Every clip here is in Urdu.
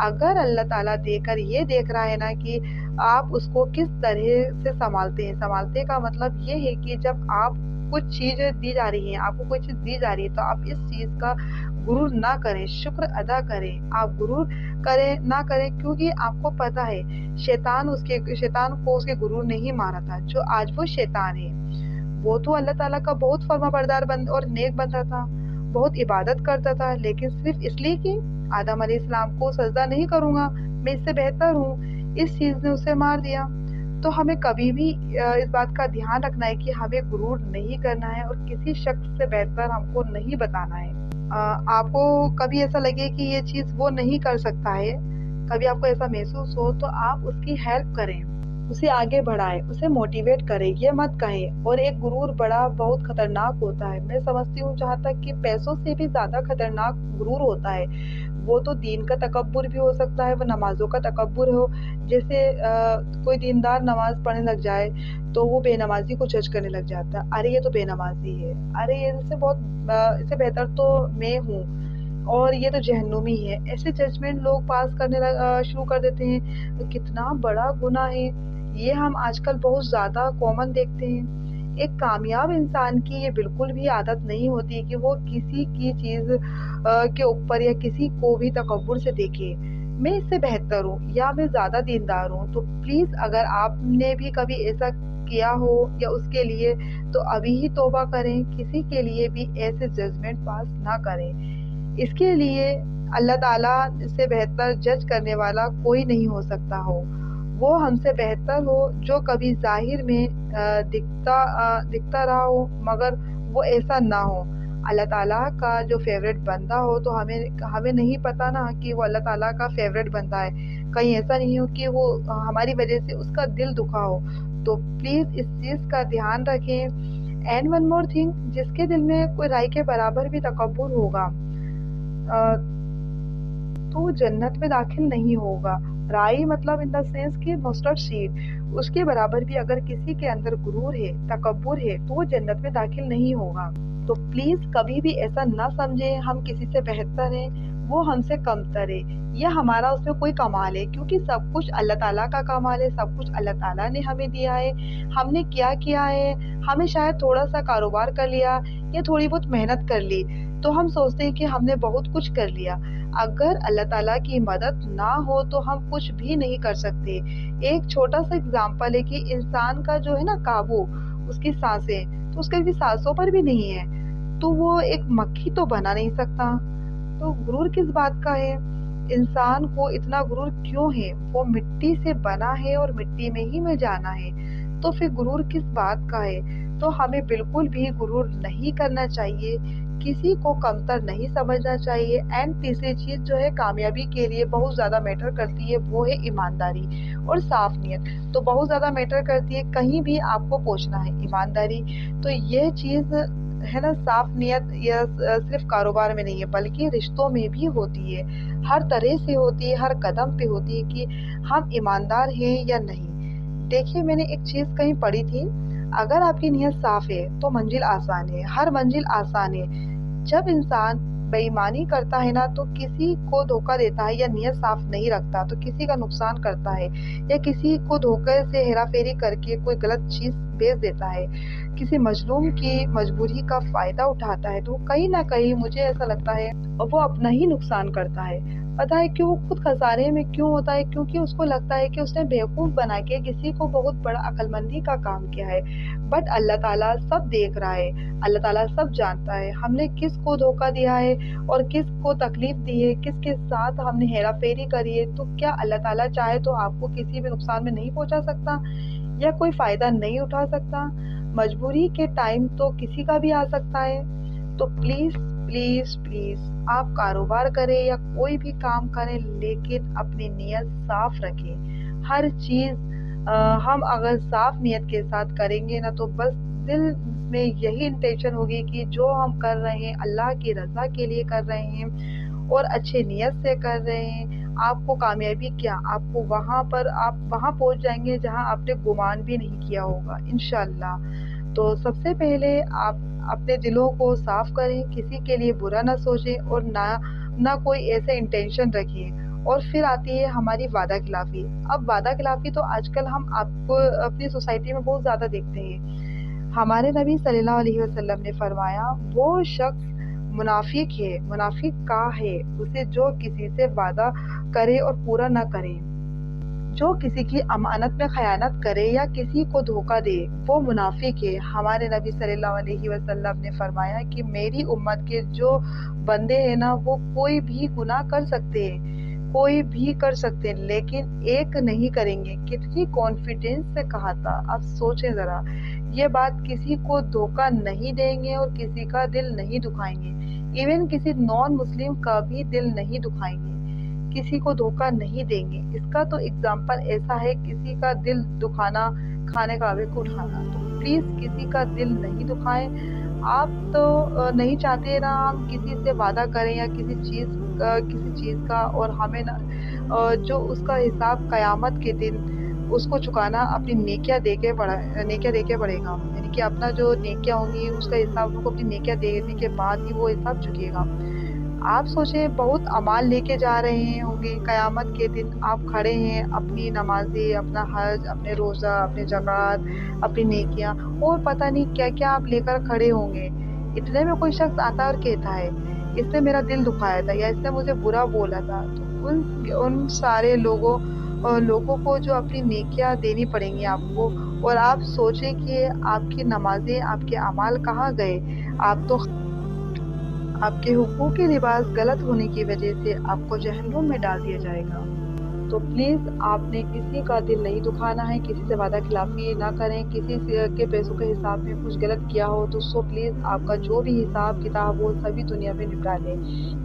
اگر اللہ تعالیٰ دیکھ رہا ہے نا کہ آپ اس کو کس طرح سے سنبھالتے ہیں، سنبھالتے کا مطلب یہ ہے کہ جب آپ کچھ چیز دی جا رہی ہیں، آپ کو کوئی چیز دی جا رہی ہے، تو آپ اس چیز کا غرور نہ کریں، شکر ادا کریں۔ آپ غرور نہ کریں، کیونکہ آپ کو پتہ ہے شیطان کو اس کے غرور نہیں مارا تھا۔ جو آج وہ شیطان ہے، وہ تو اللہ تعالیٰ کا بہت فرما بردار اور نیک بندہ تھا، بہت عبادت کرتا تھا، لیکن صرف اس لیے کہ آدم علیہ السلام کو سجدہ نہیں کروں گا، میں اس سے بہتر ہوں، اس چیز نے اسے مار دیا۔ تو ہمیں کبھی بھی اس بات کا دھیان رکھنا ہے کہ ہمیں غرور نہیں کرنا ہے اور کسی شخص سے بہتر ہم کو نہیں بتانا ہے۔ آپ کو کبھی ایسا لگے کہ یہ چیز وہ نہیں کر سکتا ہے، کبھی آپ کو ایسا محسوس ہو، تو آپ اس کی ہیلپ کریں، اسے آگے بڑھائیں، اسے موٹیویٹ کریں، یہ مت کہیں۔ اور ایک غرور بہت خطرناک ہوتا ہے، میں سمجھتی ہوں جہاں تک کہ پیسوں سے بھی زیادہ خطرناک غرور ہوتا ہے۔ وہ تو دین کا تکبر بھی ہو سکتا ہے، وہ نمازوں کا تکبر ہو، جیسے کوئی دیندار نماز پڑھنے لگ جائے تو وہ بے نمازی کو جج کرنے لگ جاتا ہے، ارے یہ تو بے نمازی ہے، ارے اس سے بہتر تو میں ہوں، اور یہ تو جہنمی ہے۔ ایسے ججمنٹ لوگ پاس کرنے شروع کر دیتے ہیں، تو کتنا بڑا گناہ ہے یہ ہم آج کل بہت زیادہ کامن دیکھتے ہیں۔ ایک کامیاب انسان کی یہ بالکل بھی عادت نہیں ہوتی کہ وہ کسی کی چیز کے اوپر یا کسی کو بھی تکبر سے دیکھے، میں اس سے بہتر ہوں یا میں زیادہ دیندار ہوں۔ تو پلیز اگر آپ نے بھی کبھی ایسا کیا ہو یا اس کے لیے، تو ابھی ہی توبہ کریں، کسی کے لیے بھی ایسے ججمنٹ پاس نہ کریں۔ اس کے لیے اللہ تعالیٰ سے بہتر جج کرنے والا کوئی نہیں ہو سکتا ہو، وہ ہم سے بہتر ہو، جو کبھی ظاہر میں دکھتا رہا ہو مگر وہ ایسا نہ ہو۔ اللہ تعالیٰ کا جو فیوریٹ بندہ ہو، تو ہمیں نہیں پتہ نا کہ وہ اللہ تعالیٰ کا فیوریٹ بندہ ہے، کہیں ایسا نہیں ہو کہ وہ ہماری وجہ سے اس کا دل دکھا ہو۔ تو پلیز اس چیز کا دھیان رکھیں۔ اینڈ ون مور تھنگ، جس کے دل میں کوئی رائی کے برابر بھی تکبر ہوگا تو وہ جنت میں داخل نہیں ہوگا۔ رائی مطلب ان دا سینس کی مسٹرڈ سیڈ، اس کے برابر بھی اگر کسی کے اندر غرور ہے، تکبر ہے، تو وہ جنت میں داخل نہیں ہوگا۔ تو پلیز کبھی بھی ایسا نہ سمجھیں ہم کسی سے بہتر ہیں، وہ ہم سے کمتر ہے، یا ہمارا اس میں کوئی کمال ہے، کیونکہ سب کچھ اللہ تعالیٰ کا کمال ہے، سب کچھ اللہ تعالیٰ نے ہمیں دیا ہے۔ ہم نے کیا ہے، ہمیں شاید تھوڑا سا کاروبار کر لیا یا تھوڑی بہت محنت کر لی، تو ہم سوچتے ہیں کہ ہم نے بہت کچھ کر لیا۔ اگر اللہ تعالیٰ کی مدد نہ ہو تو ہم کچھ بھی نہیں کر سکتے۔ ایک چھوٹا سا اگزامپل ہے کہ انسان کا جو ہے نا قابو، اس کی سانسیں، تو اس کے بھی سانسوں پر بھی نہیں ہے، تو وہ ایک مکھی تو بنا نہیں سکتا۔ تو غرور کس بات کا ہے؟ انسان کو اتنا غرور کیوں ہے؟ وہ مٹی سے بنا ہے اور مٹی میں ہی میں جانا ہے، تو پھر غرور کس بات کا ہے؟ تو ہمیں بالکل بھی غرور نہیں کرنا چاہیے، کسی کو کمتر نہیں سمجھنا چاہیے۔ اینڈ تیسری چیز جو ہے کامیابی کے لیے بہت زیادہ میٹر کرتی ہے، وہ ہے ایمانداری اور صاف نیت، تو بہت زیادہ میٹر کرتی ہے۔ کہیں بھی آپ کو پہنچنا ہے، ایمانداری، تو یہ چیز ہے نا، صاف نیت یا صرف کاروبار میں نہیں ہے بلکہ رشتوں میں بھی ہوتی ہے، ہر طرح سے ہوتی ہے، ہر قدم پہ ہوتی ہے کہ ہم ایماندار ہیں یا نہیں۔ دیکھیے، میں نے ایک چیز کہیں پڑھی تھی، اگر آپ کی نیت صاف ہے تو منزل آسان ہے، ہر منزل آسان ہے۔ جب انسان بے ایمانی کرتا ہے نا، تو کسی کو دھوکہ دیتا ہے یا نیت صاف نہیں رکھتا تو کسی کا نقصان کرتا ہے، یا کسی کو دھوکے سے ہیرا پھیری کر کے کوئی غلط چیز بیچ دیتا ہے، کسی مظلوم کی مجبوری کا فائدہ اٹھاتا ہے، تو کہیں نہ کہیں مجھے ایسا لگتا ہے وہ اپنا ہی نقصان کرتا ہے۔ پتہ ہے کیوں؟ وہ خود خسارے میں کیوں ہوتا ہے؟ کیونکہ اس کو لگتا ہے کہ اس نے بیوقوف بنا کے کسی کو بہت بڑا عقل مندی کا کام کیا ہے، بٹ اللہ تعالیٰ سب دیکھ رہا ہے، اللہ تعالیٰ سب جانتا ہے ہم نے کس کو دھوکہ دیا ہے اور کس کو تکلیف دی ہے، کس کے ساتھ ہم نے ہیرا پھیری کری ہے۔ تو کیا اللہ تعالیٰ چاہے تو آپ کو کسی بھی نقصان میں نہیں پہنچا سکتا یا کوئی فائدہ نہیں اٹھا سکتا؟ مجبوری کے ٹائم تو کسی کا بھی آ سکتا ہے۔ تو پلیز پلیز پلیز آپ کاروبار کریں یا کوئی بھی کام کریں، لیکن اپنی نیت صاف رکھیں۔ ہر چیز ہم اگر صاف نیت کے ساتھ کریں گے نا، تو بس دل میں یہی انٹینشن ہوگی کہ جو ہم کر رہے ہیں اللہ کی رضا کے لیے کر رہے ہیں اور اچھے نیت سے کر رہے ہیں۔ آپ کو کامیابی کیا، آپ کو آپ وہاں پہنچ جائیں گے جہاں آپ نے گمان بھی نہیں کیا ہوگا انشاءاللہ۔ تو سب سے پہلے آپ اپنے دلوں کو صاف کریں، کسی کے لیے برا نہ سوچیں اور نہ کوئی ایسے انٹینشن رکھیں، اور پھر آتی ہے ہماری وعدہ خلافی۔ اب وعدہ خلافی تو آج کل ہم آپ کو اپنی سوسائٹی میں بہت زیادہ دیکھتے ہیں۔ ہمارے نبی صلی اللہ علیہ وسلم نے فرمایا وہ شخص منافق ہے، منافق کا ہے اسے جو کسی سے وعدہ کرے اور پورا نہ کرے، جو کسی کی امانت میں خیانت کرے یا کسی کو دھوکہ دے، وہ منافق ہے۔ ہمارے نبی صلی اللہ علیہ وسلم نے فرمایا کہ میری امت کے جو بندے ہیں نا وہ کوئی بھی گناہ کر سکتے ہیں، کوئی بھی کر سکتے ہیں، لیکن ایک نہیں کریں گے۔ کتنی کانفیڈنس سے کہا تھا، اب سوچیں ذرا، یہ بات کسی کو دھوکہ نہیں دیں گے اور کسی کا دل نہیں دکھائیں گے، ایون کسی نان مسلم کا بھی دل نہیں دکھائیں گے، کسی کو دھوکہ نہیں دیں گے۔ اس کا تو اگزامپل ایسا ہے کسی کا دل دکھانا، کھانے کا کو اٹھانا، تو پلیز کسی کا دل نہیں دکھائیں۔ آپ تو نہیں چاہتے نا ہم کسی سے وعدہ کریں یا کسی چیز کا اور ہمیں جو اس کا حساب قیامت کے دن اس کو چکانا اپنی نیکیاں دے کے بڑھے گا، یعنی کہ اپنا جو نیکیاں ہوں گی اس کا حساب ان کو اپنی نیکیاں دینے کے بعد ہی وہ حساب چکے گا۔ آپ سوچیں بہت اعمال لے کے جا رہے ہوں گے، قیامت کے دن آپ کھڑے ہیں، اپنی نمازیں، اپنا حج، اپنے روزہ، اپنے زکوٰۃ، اپنی نیکیاں اور پتہ نہیں کیا کیا آپ لے کر کھڑے ہوں گے۔ اتنے میں کوئی شخص آتا اور کہتا ہے اس نے میرا دل دکھایا تھا یا اس نے مجھے برا بولا تھا، تو ان سارے لوگوں کو جو اپنی نیکیاں دینی پڑیں گی آپ کو، اور آپ سوچیں کہ آپ کی نمازیں، آپ کے اعمال کہاں گئے۔ آپ کے حقوق لباس غلط ہونے کی وجہ سے آپ کو جہنم میں ڈال دیا جائے گا۔ تو پلیز آپ نے کسی کا دل نہیں دکھانا ہے، کسی سے وعدہ خلافی نہ کریں۔ کسی کے پیسوں کے حساب میں کچھ غلط کیا ہو تو پلیز آپ کا جو بھی حساب کتاب ہو سبھی دنیا میں نپٹا لیں،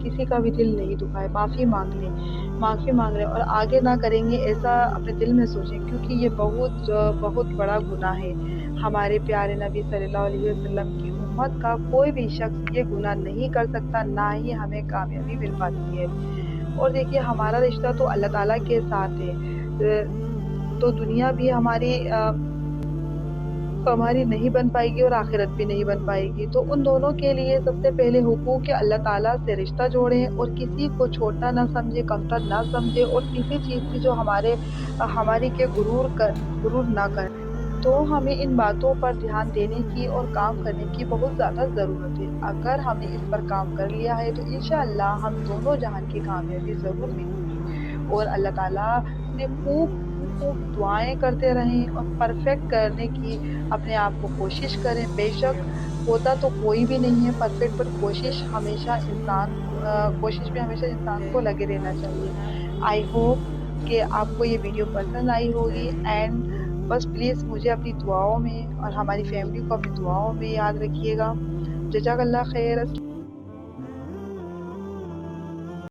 کسی کا بھی دل نہیں دکھائے، معافی مانگ لیں اور آگے نہ کریں گے ایسا اپنے دل میں سوچیں، کیونکہ یہ بہت بڑا گناہ ہے۔ ہمارے پیارے نبی صلی اللہ علیہ وسلم کی امت کا کوئی بھی شخص یہ گناہ نہیں کر سکتا، نہ ہی ہمیں کامیابی مل پاتی ہے۔ اور دیکھیے ہمارا رشتہ تو اللہ تعالیٰ کے ساتھ ہے، تو دنیا بھی ہماری نہیں بن پائے گی اور آخرت بھی نہیں بن پائے گی۔ تو ان دونوں کے لیے سب سے پہلے حقوق اللہ تعالیٰ سے رشتہ جوڑیں اور کسی کو چھوٹا نہ سمجھے، کمتر نہ سمجھے، اور کسی چیز کی جو ہماری کے غرور نہ کریں۔ تو ہمیں ان باتوں پر دھیان دینے کی اور کام کرنے کی بہت زیادہ ضرورت ہے۔ اگر ہم نے اس پر کام کر لیا ہے تو انشاءاللہ ہم دونوں جہان کی کامیابی ضرور ملے گی۔ اور اللہ تعالیٰ سے خوب دعائیں کرتے رہیں اور پرفیکٹ کرنے کی اپنے آپ کو کوشش کریں۔ بے شک ہوتا تو کوئی بھی نہیں ہے پرفیکٹ، پر کوشش میں ہمیشہ انسان کو لگے رہنا چاہیے۔ آئی ہوپ کہ آپ کو یہ ویڈیو پسند آئی ہوگی، اینڈ بس پلیز مجھے اپنی دعاؤں میں اور ہماری فیملی کو اپنی دعاؤں میں یاد رکھیے گا۔ جزاک اللہ خیر۔